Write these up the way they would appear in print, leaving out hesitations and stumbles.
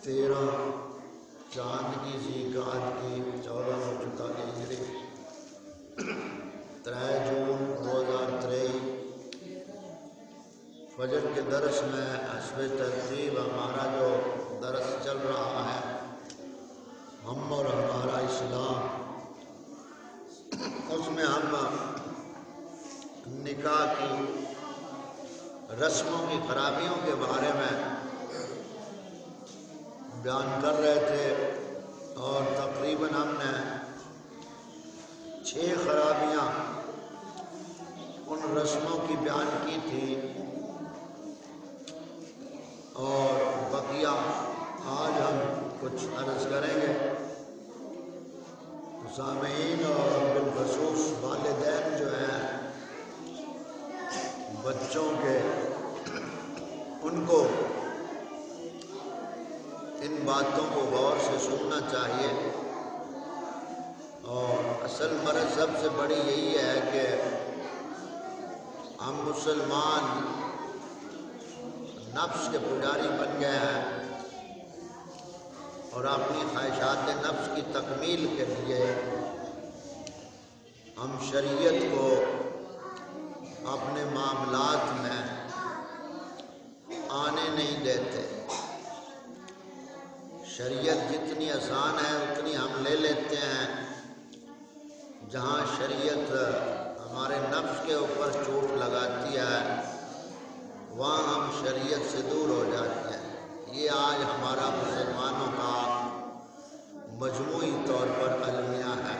13 چاند کی ذیقعد کی 1444 ہجری 3 جون 2023 فجر کے درس میں حسب ترتیب ہمارا جو درس چل رہا ہے ہم اور ہمارا اسلام، اس میں ہم نکاح کی رسموں کی خرابیوں کے بارے میں بیان کر رہے تھے اور تقریباً ہم نے 6 خرابیاں ان رسموں کی بیان کی تھی اور بقیہ آج ہم کچھ عرض کریں گے۔ سامعین اور بالخصوص والدین جو ہیں بچوں کے، ان کو ان باتوں کو غور سے سننا چاہیے، اور اصل مرض سب سے بڑی یہی ہے کہ ہم مسلمان نفس کے پجاری بن گئے ہیں اور اپنی خواہشات نفس کی تکمیل کے لیے ہم شریعت کو اپنے معاملات میں آنے نہیں دیتے۔ شریعت جتنی آسان ہے اتنی ہم لے لیتے ہیں، جہاں شریعت ہمارے نفس کے اوپر چوٹ لگاتی ہے وہاں ہم شریعت سے دور ہو جاتے ہیں۔ یہ آج ہمارا مسلمانوں کا مجموعی طور پر المیہ ہے۔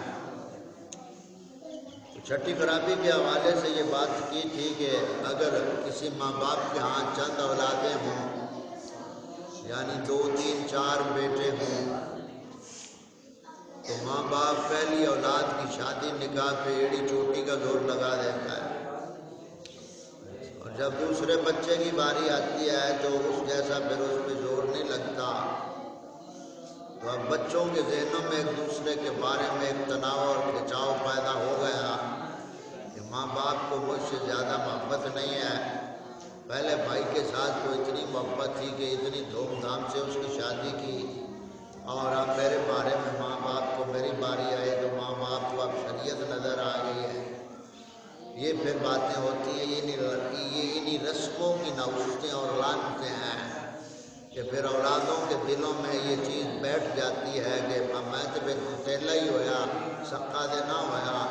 چھٹی خرابی کے حوالے سے یہ بات کی تھی کہ اگر کسی ماں باپ کے ہاں چند اولادیں ہوں، یعنی 2 3 4 بیٹے ہوں، تو ماں باپ پہلی اولاد کی شادی نکاح پہ ایڑی چوٹی کا زور لگا دیتا ہے، اور جب دوسرے بچے کی باری آتی ہے تو اس جیسا پھر اس پہ زور نہیں لگتا۔ تو اب بچوں کے ذہنوں میں ایک دوسرے کے بارے میں ایک تناؤ اور کھچاؤ پیدا ہو گیا کہ ماں باپ کو مجھ سے زیادہ محبت نہیں ہے۔ پہلے بھائی کے ساتھ تو اتنی محبت تھی کہ اتنی دھوم دھام سے اس کی شادی کی، اور اب میرے بارے میں ماں باپ کو میری باری آئے تو ماں باپ کو اب شریعت نظر آ گئی ہے۔ یہ پھر باتیں ہوتی ہیں، یہ انہی رسموں کی نوستیں اور لعنتیں ہیں کہ پھر اولادوں کے دلوں میں یہ چیز بیٹھ جاتی ہے کہ میں تو بے تیلا ہی ہویا، سکا دے نہ ہویا،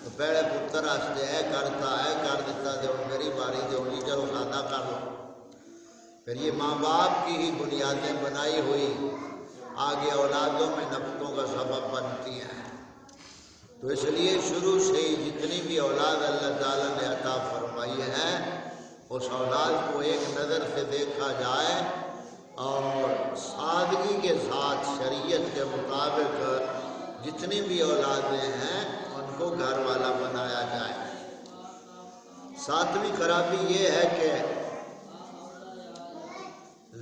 تو پہلے پتر آستے اے کرتا اے کر دیتا دے میری باری دے انہی چلو سادہ کر لو۔ پھر یہ ماں باپ کی ہی بنیادیں بنائی ہوئی آگے اولادوں میں نفرتوں کا سبب بنتی ہیں۔ تو اس لیے شروع سے ہی جتنی بھی اولاد اللہ تعالیٰ نے عطا فرمائی ہے اس اولاد کو ایک نظر سے دیکھا جائے اور سادگی کے ساتھ شریعت کے مطابق جتنی بھی اولادیں ہیں ان کو گھر والا بنایا جائے۔ 7ویں خرابی یہ ہے کہ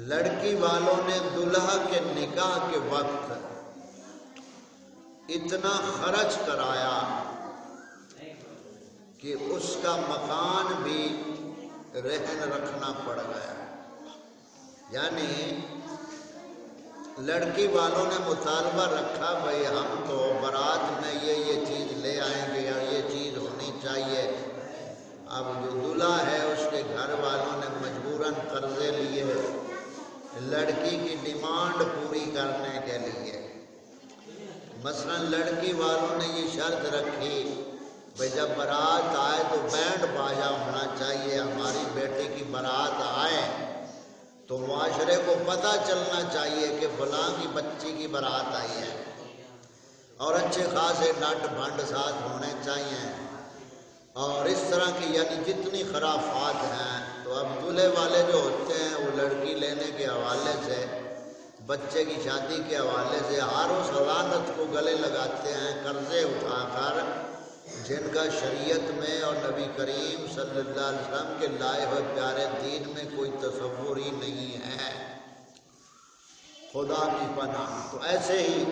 لڑکی والوں نے دلہا کے نکاح کے وقت اتنا خرچ کرایا کہ اس کا مکان بھی رہن رکھنا پڑ گیا۔ یعنی لڑکی والوں نے مطالبہ رکھا بھئی ہم تو بارات میں یہ چیز لے آئیں گے یا یہ چیز ہونی چاہیے۔ اب جو دلہا ہے اس کے گھر والوں نے مجبوراً قرضے لیے لڑکی کی ڈیمانڈ پوری کرنے کے لیے۔ مثلاً لڑکی والوں نے یہ شرط رکھی بھئی جب بارات آئے تو بینڈ باجا ہونا چاہیے، ہماری بیٹی کی بارات آئے تو معاشرے کو پتہ چلنا چاہیے کہ فلاں کی بچی کی بارات آئی ہے، اور اچھے خاصے ڈنڈ بھنڈ ساتھ ہونے چاہیے، اور اس طرح کی یعنی جتنی خرافات ہیں۔ تو اب دلہے والے جو ہوتے ہیں وہ لڑکی لینے کے حوالے سے، بچے کی شادی کے حوالے سے ہر اس لعنت کو گلے لگاتے ہیں قرضے اٹھا کر جن کا شریعت میں اور نبی کریم صلی اللہ علیہ وسلم کے لائے ہوئے پیارے دین میں کوئی تصور ہی نہیں ہے، خدا کی پناہ۔ تو ایسے ہی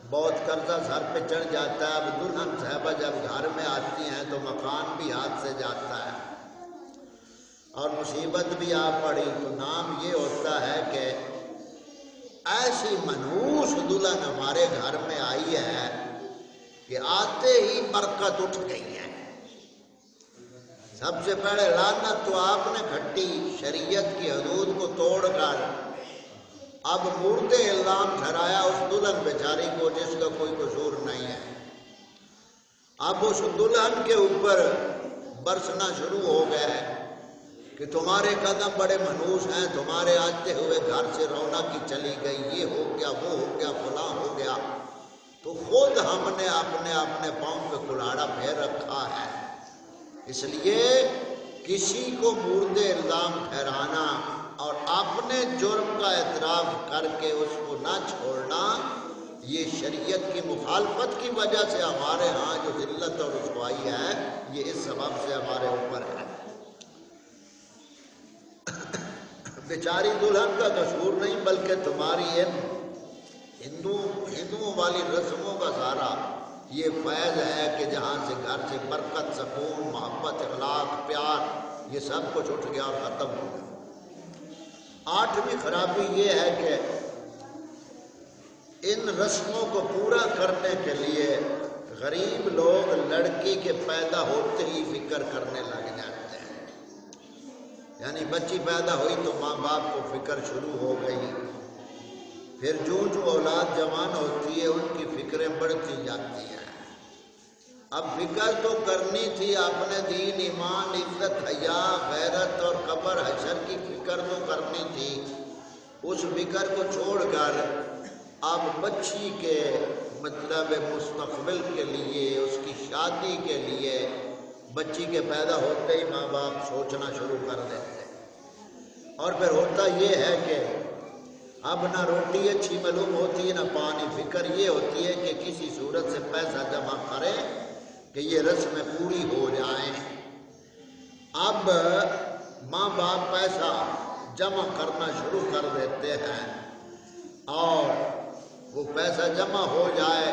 بہت قرضہ سر پہ چڑھ جاتا ہے۔ اب دلہن صاحبہ جب گھر میں آتی ہیں تو مکان بھی ہاتھ سے جاتا ہے اور مصیبت بھی آ پڑی تو نام یہ ہوتا ہے کہ ایسی منحوس دلہن ہمارے گھر میں آئی ہے کہ آتے ہی برکت اٹھ گئی ہے۔ سب سے پہلے لعنت تو آپ نے کھٹی شریعت کی حدود کو توڑ کر اب مورد الزام ٹھہرایا اس دلہن بیچاری کو جس کا کوئی قصور نہیں ہے۔ اب اس دلہن کے اوپر برسنا شروع ہو گیا ہے کہ تمہارے قدم بڑے منحوس ہیں، تمہارے آتے ہوئے گھر سے رونق کی چلی گئی، یہ ہو گیا، وہ ہو گیا، فلاں ہو گیا۔ تو خود ہم نے اپنے پاؤں پہ کلاڑا پھیر رکھا ہے۔ اس لیے کسی کو مورد الزام ٹھہرانا اور اپنے جرم کا اعتراف کر کے اس کو نہ چھوڑنا، یہ شریعت کی مخالفت کی وجہ سے ہمارے ہاں جو ذلت اور رسوائی ہے یہ اس سبب سے ہمارے اوپر ہے۔ بیچاری دلہن کا قصور نہیں، بلکہ تمہاری ان ہندوؤں والی رسموں کا سارا یہ فیض ہے کہ جہاں سے گھر سے برکت، سکون، محبت، اخلاق، پیار یہ سب کچھ اٹھ گیا اور ختم ہو گیا۔ 8ویں خرابی یہ ہے کہ ان رسموں کو پورا کرنے کے لیے غریب لوگ لڑکی کے پیدا ہوتے ہی فکر کرنے لگ جاتے ہیں۔ یعنی بچی پیدا ہوئی تو ماں باپ کو فکر شروع ہو گئی، پھر جو اولاد جوان ہوتی ہے ان کی فکریں بڑھتی جاتی ہیں۔ اب فکر تو کرنی تھی اپنے دین، ایمان، عزت، حیا، غیرت اور قبر حشر کی فکر تو کرنی تھی۔ اس فکر کو چھوڑ کر اب بچی کے مطلب مستقبل کے لیے، اس کی شادی کے لیے بچی کے پیدا ہوتے ہی ماں باپ سوچنا شروع کر دیتے ہیں۔ اور پھر ہوتا یہ ہے کہ اب نہ روٹی اچھی معلوم ہوتی ہے نہ پانی، فکر یہ ہوتی ہے کہ کسی صورت سے پیسہ جمع کریں کہ یہ رسمیں پوری ہو جائیں۔ اب ماں باپ پیسہ جمع کرنا شروع کر دیتے ہیں اور وہ پیسہ جمع ہو جائے،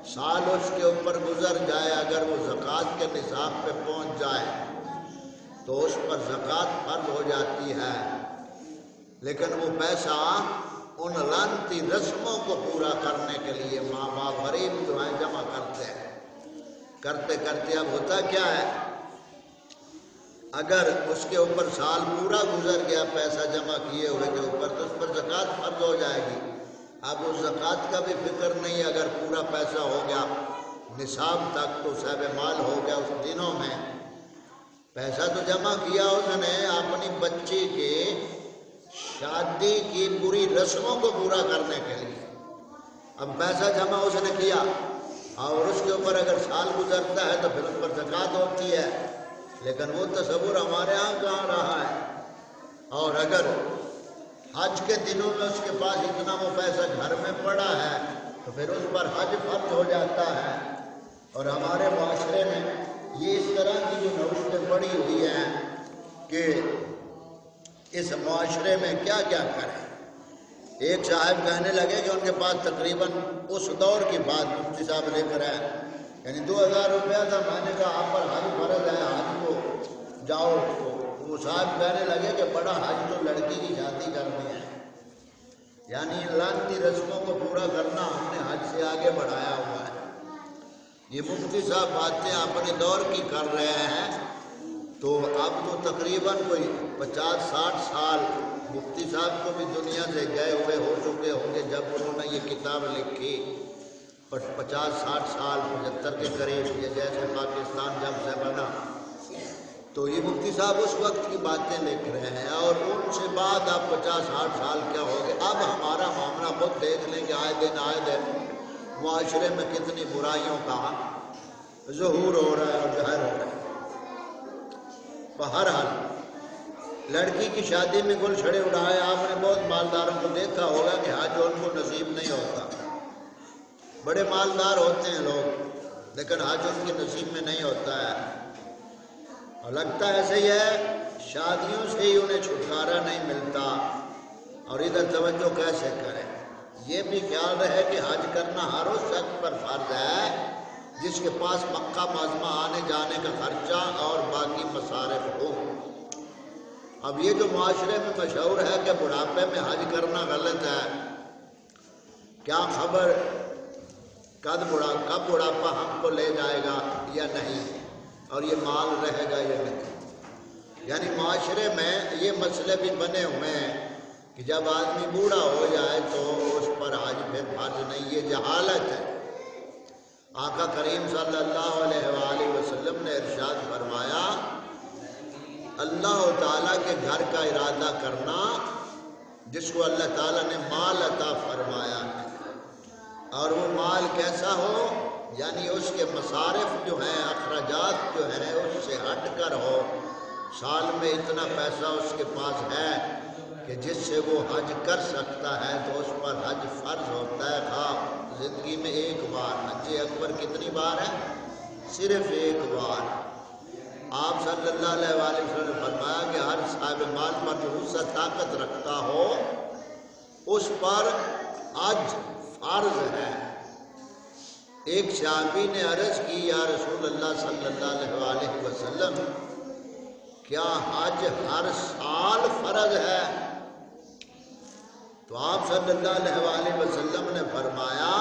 سال اس کے اوپر گزر جائے، اگر وہ زکوٰۃ کے نصاب پہ پہنچ جائے تو اس پر زکوٰۃ فرض ہو جاتی ہے، لیکن وہ پیسہ ان لعنتی رسموں کو پورا کرنے کے لیے ماں باپ غریب جو ہیں جمع کرتے ہیں۔ کرتے کرتے اب ہوتا کیا ہے، اگر اس کے اوپر سال پورا گزر گیا پیسہ جمع کیے ہوئے کے اوپر تو اس پر زکوٰۃ فرض ہو جائے گی۔ اب اس زکوٰۃ کا بھی فکر نہیں، اگر پورا پیسہ ہو گیا نصاب تک تو صاحب مال ہو گیا۔ اس دنوں میں پیسہ تو جمع کیا اس نے اپنی بچی کی شادی کی پوری رسموں کو پورا کرنے کے لیے۔ اب پیسہ جمع اس نے کیا اور اس کے اوپر اگر سال گزرتا ہے تو پھر اس پر زکوٰۃ ہوتی ہے، لیکن وہ تصور ہمارے ہاں کہاں رہا ہے۔ اور اگر حج کے دنوں میں اس کے پاس اتنا وہ پیسہ گھر میں پڑا ہے تو پھر اس پر حج فرض ہو جاتا ہے۔ اور ہمارے معاشرے میں یہ اس طرح کی جو نوشتیں پڑی ہوئی ہیں کہ اس معاشرے میں کیا کیا کریں۔ ایک صاحب کہنے لگے کہ ان کے پاس تقریباً اس دور کی بات مفتی صاحب لے کر آئے، یعنی 2000 روپیہ تھا، میں نے کہا آپ پر حج فرض ہے، حج کو جاؤ۔ وہ صاحب کہنے لگے کہ بڑا حج تو لڑکی کی شادی کرنی ہے، یعنی لعنتی رسموں کو پورا کرنا ہم نے حج سے آگے بڑھایا ہوا ہے۔ یہ مفتی صاحب باتیں اپنے دور کی کر رہے ہیں، تو اب تو تقریباً کوئی 50-60 سال مفتی صاحب کو بھی دنیا سے گئے ہوئے ہو چکے ہوں گے جب انہوں نے یہ کتاب لکھی۔ 50-60 سال 75 کے قریب، یہ جیسے پاکستان جب سے بنا، تو یہ مفتی صاحب اس وقت کی باتیں لکھ رہے ہیں اور ان سے بعد اب 50-60 سال کیا ہو گئے۔ اب ہمارا معاملہ خود دیکھ لیں کہ آئے دن معاشرے میں کتنی برائیوں کا ظہور ہو رہا ہے اور ظاہر ہو رہا ہے۔ بہرحال لڑکی کی شادی میں گل چھڑے اڑائے۔ آپ نے بہت مالداروں کو دیکھا ہوگا کہ حج ان کو نصیب نہیں ہوتا، بڑے مالدار ہوتے ہیں لوگ لیکن حج ان کے نصیب میں نہیں ہوتا ہے، اور لگتا ایسے ہی ہے شادیوں سے ہی انہیں چھٹکارا نہیں ملتا۔ اور ادھر توجہ کیسے کریں، یہ بھی خیال رہے کہ حج کرنا ہر اس شخص پر فرض ہے جس کے پاس مکہ معظمہ آنے جانے کا خرچہ اور باقی مصارف ہو۔ اب یہ جو معاشرے میں مشہور ہے کہ بڑھاپے میں حج کرنا غلط ہے، کیا خبر کب بڑھاپا ہم کو لے جائے گا یا نہیں، اور یہ مال رہے گا یا نہیں۔ یعنی معاشرے میں یہ مسئلے بھی بنے ہوئے ہیں کہ جب آدمی بوڑھا ہو جائے تو اس پر حج پھر فرض نہیں، یہ جہالت ہے۔ آقا کریم صلی اللہ علیہ وآلہ وسلم نے ارشاد فرمایا، اللہ تعالیٰ کے گھر کا ارادہ کرنا جس کو اللہ تعالیٰ نے مال عطا فرمایا ہے، اور وہ مال کیسا ہو، یعنی اس کے مصارف جو ہیں، اخراجات جو ہیں اس سے ہٹ کر ہو۔ سال میں اتنا پیسہ اس کے پاس ہے کہ جس سے وہ حج کر سکتا ہے تو اس پر حج فرض ہوتا ہے، خواہ زندگی میں ایک بار۔ حج اکبر کتنی بار ہے؟ صرف ایک بار۔ آپ صلی اللہ علیہ وآلہ وسلم نے فرمایا کہ ہر صاحب مال پر جو وسعت طاقت رکھتا ہو اس پر حج فرض ہے۔ ایک صحابی نے عرض کی، یا رسول اللہ صلی اللہ علیہ وآلہ وسلم، کیا حج ہر سال فرض ہے؟ تو آپ صلی اللہ علیہ وآلہ وسلم نے فرمایا،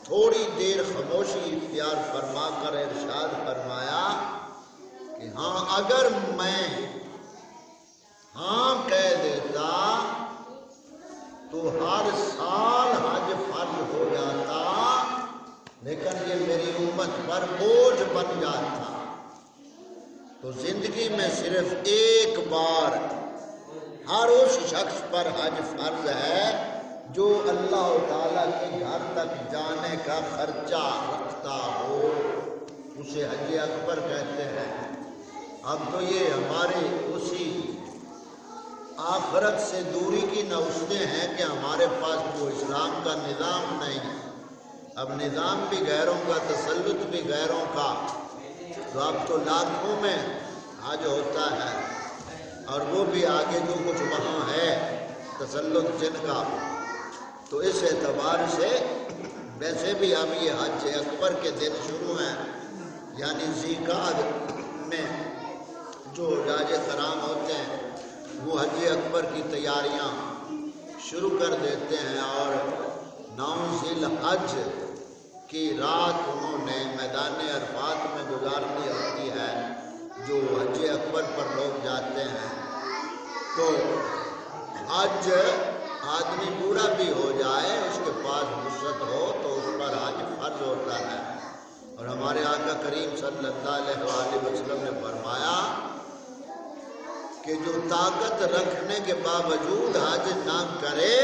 تھوڑی دیر خاموشی اختیار فرما کر ارشاد فرمایا کہ ہاں، اگر میں ہاں کہہ دیتا تو ہر سال حج فرض ہو جاتا، لیکن یہ میری امت پر بوجھ بن جاتا۔ تو زندگی میں صرف ایک بار ہر اس شخص پر حج فرض ہے جو اللہ تعالیٰ کے گھر تک جانے کا خرچہ رکھتا ہو، اسے حج اکبر کہتے ہیں۔ اب تو یہ ہماری اسی آخرت سے دوری کی نوستیں ہیں کہ ہمارے پاس وہ اسلام کا نظام نہیں، اب نظام بھی غیروں کا، تسلط بھی غیروں کا، تو اب تو لاکھوں میں حج ہوتا ہے، اور وہ بھی آگے جو کچھ وہاں ہے تسلط جن کا۔ تو اس اعتبار سے ویسے بھی اب یہ حج اکبر کے دن شروع ہیں، یعنی ذیقعد میں جو حجاج کرام ہوتے ہیں وہ حج اکبر کی تیاریاں شروع کر دیتے ہیں، اور 9 ذی الحج کی رات انہوں نے میدان عرفات میں گزارنی ہوتی ہے، جو حج اکبر پر لوگ جاتے ہیں۔ تو حج آدمی بوڑھا بھی ہو جائے، اس کے پاس وسعت ہو تو اس پر حج فرض ہوتا ہے، اور ہمارے آقا کریم صلی اللہ علیہ وآلہ وسلم نے فرمایا کہ جو طاقت رکھنے کے باوجود حج نہ کرے،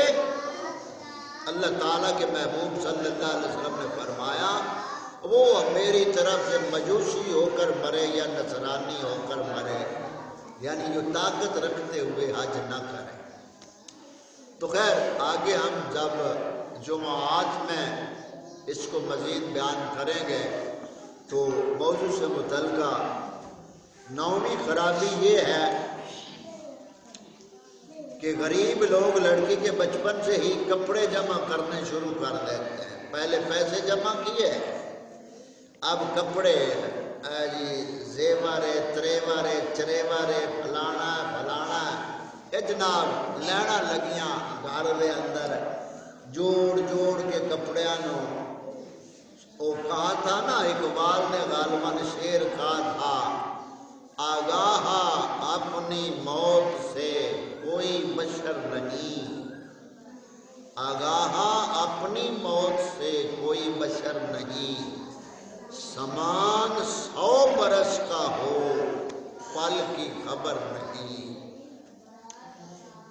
اللہ تعالیٰ کے محبوب صلی اللہ علیہ وسلم نے فرمایا وہ میری طرف سے مجوسی ہو کر مرے یا نصرانی ہو کر مرے، یعنی جو طاقت رکھتے ہوئے حج نہ کرے۔ تو خیر آگے ہم جب جمعات میں اس کو مزید بیان کریں گے تو موضوع سے متعلقہ 9ویں خرابی یہ ہے کہ غریب لوگ لڑکی کے بچپن سے ہی کپڑے جمع کرنے شروع کر دیتے ہیں۔ پہلے پیسے جمع کیے، اب کپڑے، زیورے، تریورے، چریورے، فلانا فلانا، جناب لینا لگیاں گھر دے اندر جوڑ جوڑ کے کپڑیاں نو۔ وہ کہا تھا نا اقبال نے غالباً شعر کہا تھا، آگاہ اپنی موت سے کوئی بشر نہیں، آگاہ اپنی موت سے کوئی بشر نہیں، سامان 100 برس کا ہو پل کی خبر نہیں،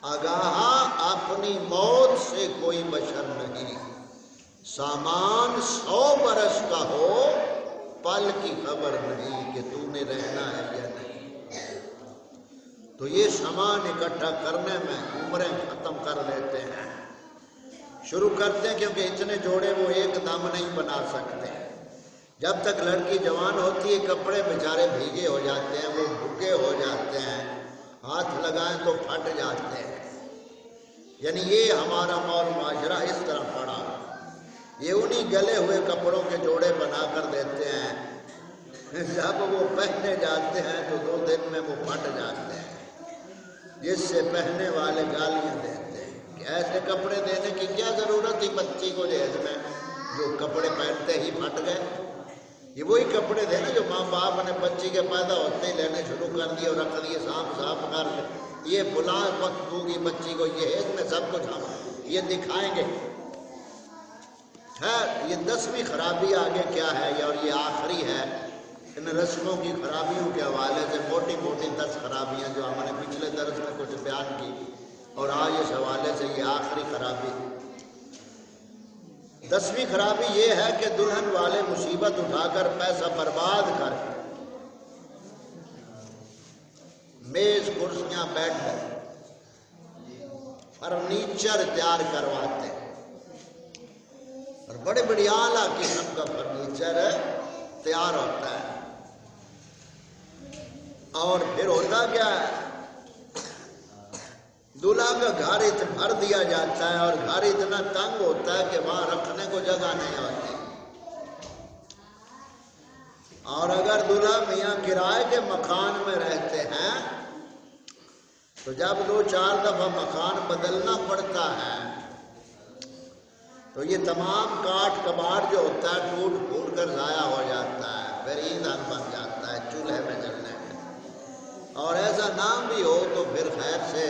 آگاہ اپنی موت سے کوئی بشر نہیں، سامان 100 برس کا ہو پل کی خبر نہیں کہ تو نے رہنا ہے یا نہیں۔ تو یہ سامان اکٹھا کرنے میں عمریں ختم کر لیتے ہیں، شروع کرتے ہیں، کیونکہ اتنے جوڑے وہ ایک دم نہیں بنا سکتے۔ جب تک لڑکی جوان ہوتی ہے کپڑے بیچارے بھیگے ہو جاتے ہیں، وہ بھوکے ہو جاتے ہیں، ہاتھ لگائیں تو پھٹ جاتے ہیں۔ یعنی یہ ہمارا مول معاشرہ اس طرح پڑا، یہ انہی گلے ہوئے کپڑوں کے جوڑے بنا کر دیتے ہیں، جب وہ پہنے جاتے ہیں تو 2 دن میں وہ پھٹ جاتے ہیں، جس سے پہننے والے گالیاں دیتے ہیں کہ ایسے کپڑے دینے کی کیا ضرورت تھی بچی کو جہیز میں، جو کپڑے پہنتے ہی پھٹ گئے؟ یہ وہی کپڑے تھے نا جو ماں باپ نے بچی کے پیدا ہوتے ہی لینے شروع کر دیے اور رکھ دیے صاف کر لے، یہ فلاں وقت ہوگی بچی کو یہ ہے، میں سب کچھ ہم یہ دکھائیں گے۔ یہ 10ویں خرابی آگے کیا ہے، اور یہ آخری ہے ان رسموں کی خرابیوں کے حوالے سے، موٹی موٹی 10 خرابیاں جو ہم نے پچھلے درس میں کچھ بیان کی، اور آج اس حوالے سے یہ آخری خرابی۔ 10ویں خرابی یہ ہے کہ دلہن والے مصیبت اٹھا کر پیسہ برباد کر میز کرسیاں بیٹھ فرنیچر تیار کرواتے ہیں، اور بڑے بڑی اعلیٰ قسم کا فرنیچر تیار ہوتا ہے، اور پھر ہوتا کیا ہے، دلہا کا گھر بھر دیا جاتا ہے، اور گھر اتنا تنگ ہوتا ہے کہ وہاں رکھنے کو جگہ نہیں ہوتی، اور اگر دلہا میاں کرائے کے مکان میں رہتے ہیں تو جب 2-4 دفعہ مکان بدلنا پڑتا ہے تو یہ تمام کاٹ کباڑ جو ہوتا ہے ٹوٹ پھوٹ کر ضائع ہو جاتا ہے، پھر ایندھن بن جاتا ہے چولہے میں جلنے میں، اور ایسا نام بھی ہو تو پھر خیر سے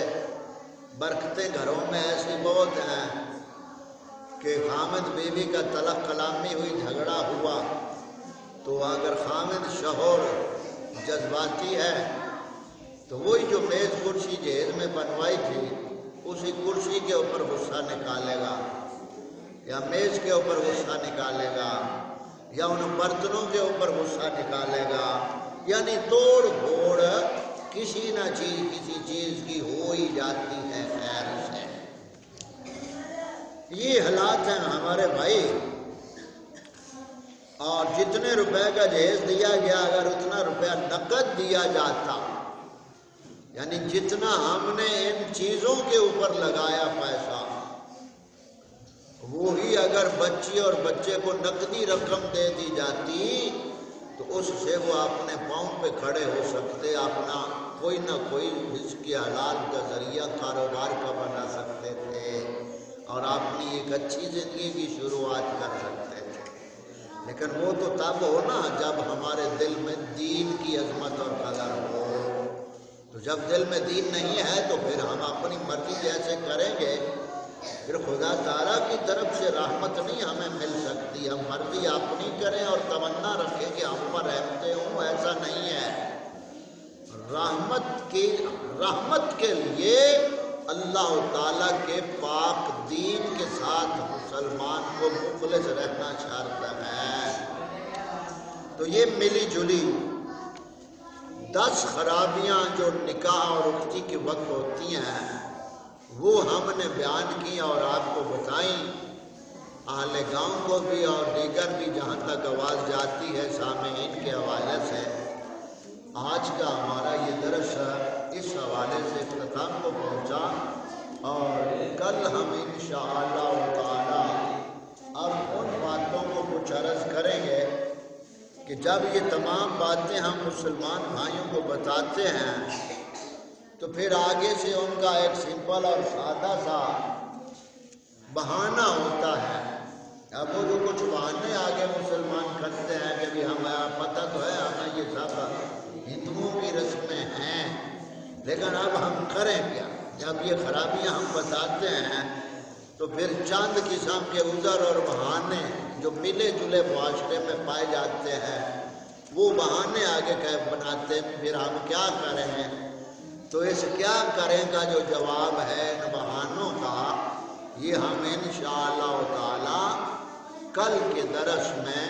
برکتیں گھروں میں ایسی بہت ہیں کہ خامد بیوی کا طلاق کلامی ہوئی، جھگڑا ہوا تو اگر خامد شوہر جذباتی ہے تو وہی جو میز کرسی جہیز میں بنوائی تھی اسی کرسی کے اوپر غصہ نکالے گا، یا میز کے اوپر غصہ نکالے گا، یا ان برتنوں کے اوپر غصہ نکالے گا، یعنی توڑ پھوڑ کسی نہ کسی چیز کی ہو ہی جاتی ہے خیر سے۔ یہ حالات ہیں ہمارے بھائی، اور جتنے روپے کا جہیز دیا گیا اگر اتنا روپیہ نقد دیا جاتا، یعنی جتنا ہم نے ان چیزوں کے اوپر لگایا پیسہ، وہی اگر بچی اور بچے کو نقدی رقم دے دی جاتی تو اس سے وہ اپنے پاؤں پہ کھڑے ہو سکتے، اپنا کوئی نہ کوئی رزق حلال کا ذریعہ کاروبار کا بنا سکتے تھے، اور اپنی ایک اچھی زندگی کی شروعات کر سکتے تھے۔ لیکن وہ تو تب ہو نا جب ہمارے دل میں دین کی عظمت اور قدر ہو، تو جب دل میں دین نہیں ہے تو پھر ہم اپنی مرضی جیسے کریں گے، پھر خدا تعالیٰ کی طرف سے رحمت نہیں ہمیں مل سکتی۔ ہم مرضی اپنی کریں اور تمنا رکھیں کہ ہم پر رحمتیں ہوں، ایسا نہیں ہے۔ رحمت کے لیے اللہ تعالیٰ کے پاک دین کے ساتھ مسلمان کو مخلص رہنا شرط ہے۔ تو یہ ملی جلی 10 خرابیاں جو نکاح اور اختی کے وقت ہوتی ہیں وہ ہم نے بیان کی اور آپ کو بتائیں، اہل گاؤں کو بھی اور دیگر بھی جہاں تک آواز جاتی ہے سامعین کے حوالے سے۔ آج کا ہمارا یہ درس اس حوالے سے اختتام کو پہنچا، اور کل ہم انشاءاللہ تعالی اب ان باتوں کو کچھ عرض کریں گے کہ جب یہ تمام باتیں ہم مسلمان بھائیوں کو بتاتے ہیں تو پھر آگے سے ان کا ایک سمپل اور سادہ سا بہانہ ہوتا ہے۔ اب وہ جو کچھ بہانے آگے مسلمان کرتے ہیں کہ بھی ہمیں پتہ تو ہے ہمیں یہ سب ہندوؤں کی رسمیں ہیں، لیکن اب ہم کریں کیا؟ جب یہ خرابیاں ہم بتاتے ہیں تو پھر چند قسم کے عذر اور بہانے جو ملے جلے معاشرے میں پائے جاتے ہیں وہ بہانے آگے بناتے ہیں۔ پھر ہم کیا کریں؟ تو اس کیا کریں کا جو جواب ہے ان بہانوں کا، یہ ہم انشاءاللہ تعالی کل کے درس میں